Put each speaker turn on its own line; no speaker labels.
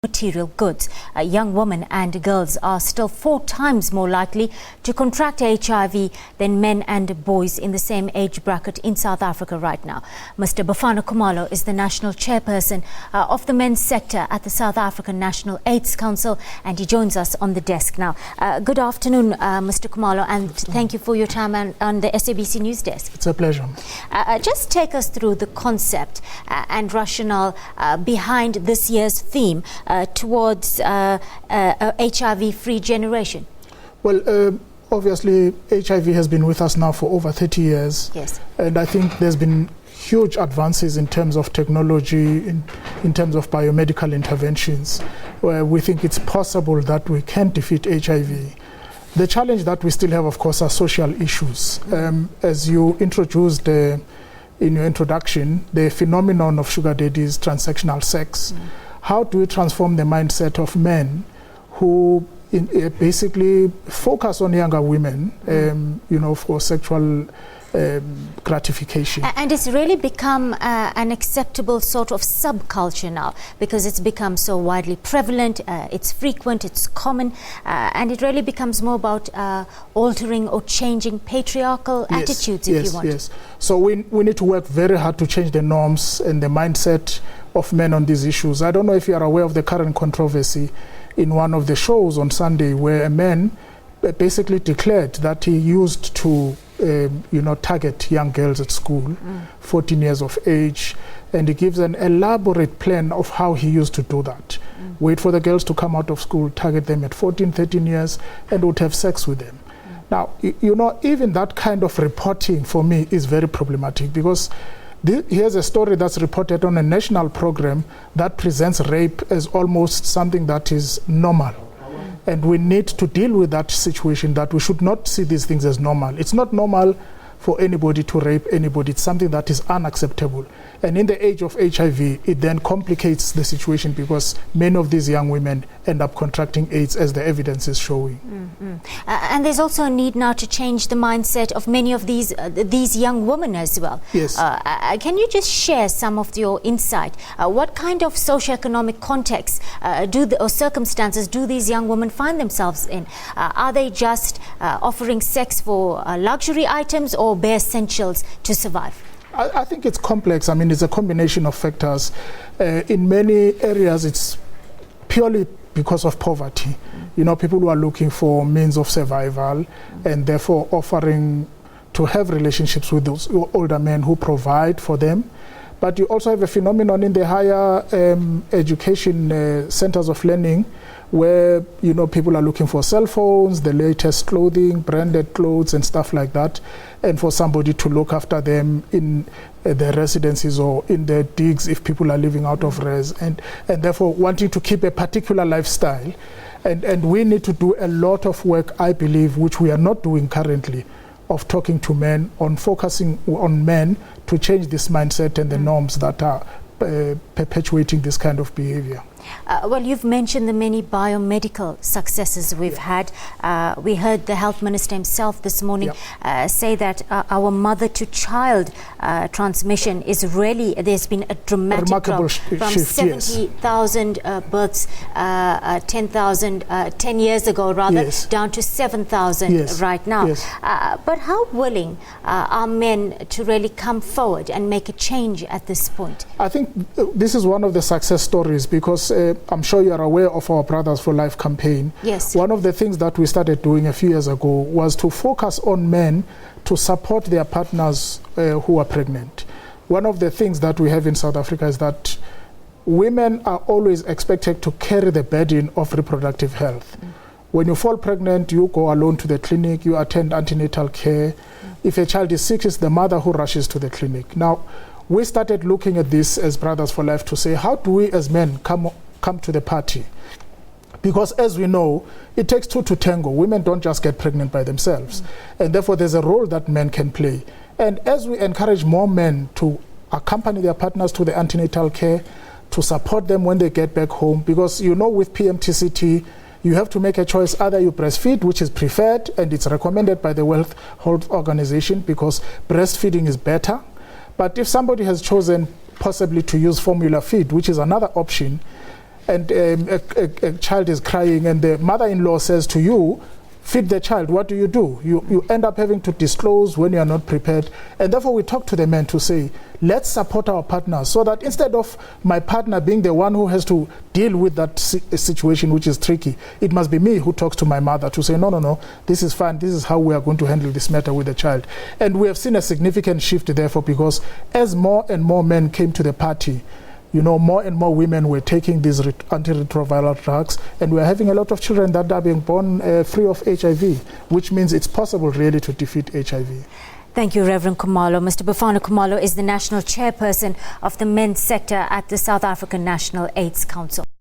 material goods. Young women and girls are still 4 times more likely to contract HIV than men and boys in the same age bracket in South Africa right now. Mr. Bafana Khumalo is the national chairperson of the men's sector at the South African National AIDS Council, and he joins us on the desk now. Good afternoon, Mr. Khumalo, and thank you for your time on the SABC News Desk.
It's a pleasure.
Just take us through the concept and rationale behind this year's theme towards HIV-free generation.
Well, obviously, HIV has been with us now for over 30 years.
Yes.
And I think there's been huge advances in terms of technology, in terms of biomedical interventions, where we think it's possible that we can defeat HIV. The challenge that we still have, of course, are social issues. As you introduced in your introduction, the phenomenon of sugar daddies, transactional sex. How do we transform the mindset of men who basically focus on younger women, for sexual gratification?
And it's really become an acceptable sort of subculture now, because it's become so widely prevalent, it's frequent, it's common, and it really becomes more about altering or changing patriarchal attitudes, if you want.
Yes. So we need to work very hard to change the norms and the mindset of men on these issues. I don't know if you are aware of the current controversy in one of the shows on Sunday, where a man basically declared that he used to target young girls at school, 14 years of age, and he gives an elaborate plan of how he used to do that. Wait for the girls to come out of school, target them at 14, 13 years, and would have sex with them. Now, even that kind of reporting for me is very problematic, because here's a story that's reported on a national program that presents rape as almost something that is normal. And we need to deal with that situation, that we should not see these things as normal. It's not normal for anybody to rape anybody. It's something that is unacceptable. And in the age of HIV, it then complicates the situation, because many of these young women end up contracting AIDS, as the evidence is showing.
And there's also a need now to change the mindset of many of these young women as well.
Yes.
Can you just share some of your insight? What kind of socioeconomic context or circumstances do these young women find themselves in? Are they just offering sex for luxury items, or bare essentials to survive?
I think it's complex. I mean, it's a combination of factors. In many areas, it's purely because of poverty. People who are looking for means of survival, and therefore offering to have relationships with those older men who provide for them. But you also have a phenomenon in the higher education centers of learning, where people are looking for cell phones, the latest clothing, branded clothes and stuff like that, and for somebody to look after them in their residences or in their digs if people are living out of res, and therefore wanting to keep a particular lifestyle. And we need to do a lot of work, I believe, which we are not doing currently, of talking to men, on focusing on men to change this mindset and the norms that are perpetuating this kind of behavior.
Well, you've mentioned the many biomedical successes we've had. We heard the health minister himself this morning say that our mother-to-child transmission is really, there's been a dramatic drop from 70,000 births 10 years ago, rather, down to 7,000 right now. But how willing are men to really come forward and make a change at this point?
I think this is one of the success stories, because I'm sure you are aware of our Brothers for Life campaign.
Yes.
One of the things that we started doing a few years ago was to focus on men to support their partners who are pregnant. One of the things that we have in South Africa is that women are always expected to carry the burden of reproductive health. When you fall pregnant, you go alone to the clinic, you attend antenatal care. If a child is sick, it's the mother who rushes to the clinic. Now, we started looking at this as Brothers for Life to say, how do we as men come to the party? Because as we know, it takes 2 to tango. Women don't just get pregnant by themselves. And therefore, there's a role that men can play. And as we encourage more men to accompany their partners to the antenatal care, to support them when they get back home, because with PMTCT, you have to make a choice. Either you breastfeed, which is preferred, and it's recommended by the World Health Organization, because breastfeeding is better. But if somebody has chosen possibly to use formula feed, which is another option, and a child is crying and the mother-in-law says to you, feed the child, what do? You end up having to disclose when you are not prepared. And therefore we talk to the men to say, let's support our partners so that instead of my partner being the one who has to deal with that situation, which is tricky, it must be me who talks to my mother to say, no, this is fine, this is how we are going to handle this matter with the child. And we have seen a significant shift therefore, because as more and more men came to the party, more and more women were taking these antiretroviral drugs, and we're having a lot of children that are being born free of HIV, which means it's possible really to defeat HIV.
Thank you, Reverend Khumalo. Mr. Bafana Khumalo is the national chairperson of the men's sector at the South African National AIDS Council.